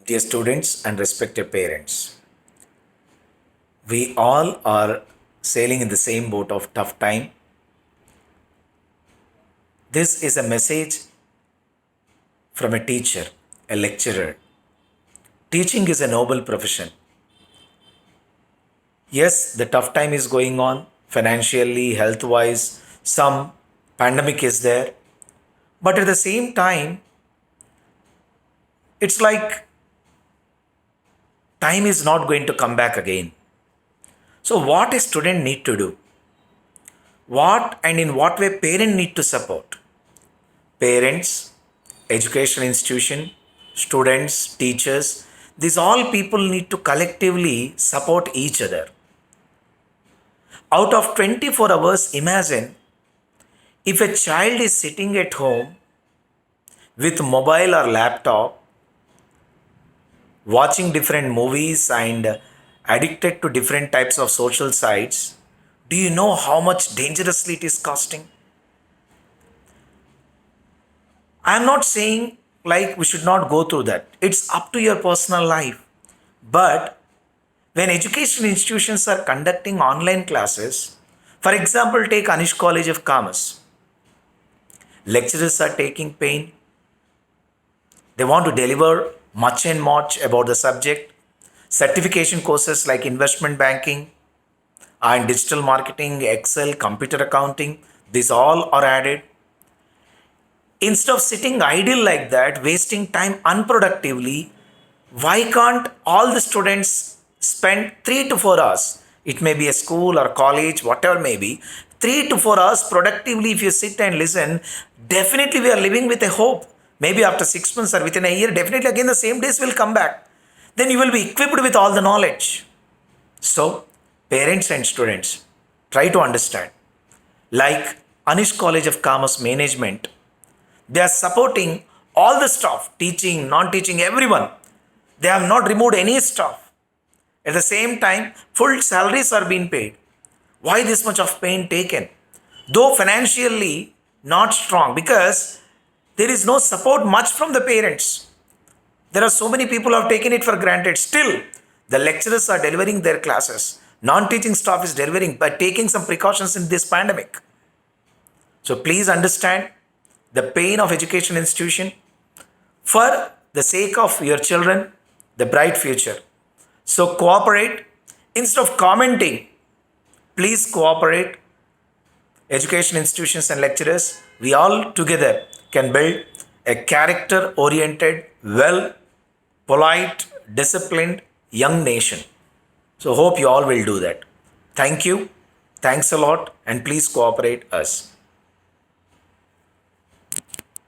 Dear students and respected parents, we all are sailing in the same boat of tough time. This is a message from a teacher, a lecturer. Teaching is a noble profession. Yes, the tough time is going on financially, health wise, some pandemic is there. But at the same time, it's like time is not going to come back again. So, what a student need to do? What and in what way parent need to support? Parents, education institution, students, teachers, these all people need to collectively support each other. Out of 24 hours, imagine if a child is sitting at home with mobile or laptop, watching different movies and addicted to different types of social sites, do you know how much dangerously it is costing? I am not saying like we should not go through that. It's up to your personal life. But when education institutions are conducting online classes, for example, take Anish College of Commerce, lecturers are taking pain. They want to deliver much and much about the subject. Certification courses like investment banking and digital marketing, Excel, computer accounting, these all are added. Instead of sitting idle like that, wasting time unproductively, why can't all the students spend 3 to 4 hours? It may be a school or college, whatever may be. 3 to 4 hours productively, if you sit and listen, definitely we are living with a hope. Maybe after 6 months or within a year, definitely again the same days will come back. Then you will be equipped with all the knowledge. So, parents and students, try to understand. Like Anish College of Commerce Management, they are supporting all the staff, teaching, non-teaching, everyone. They have not removed any staff. At the same time, full salaries are being paid. Why this much of pain taken? Though financially not strong, because there is no support much from the parents. There are so many people who have taken it for granted. Still, the lecturers are delivering their classes. Non-teaching staff is delivering by taking some precautions in this pandemic. So please understand the pain of education institution for the sake of your children, the bright future. So cooperate. Instead of commenting, please cooperate. Education institutions and lecturers, we all together can build a character-oriented, well, polite, disciplined young nation. So hope you all will do that. Thank you. Thanks a lot and please cooperate us.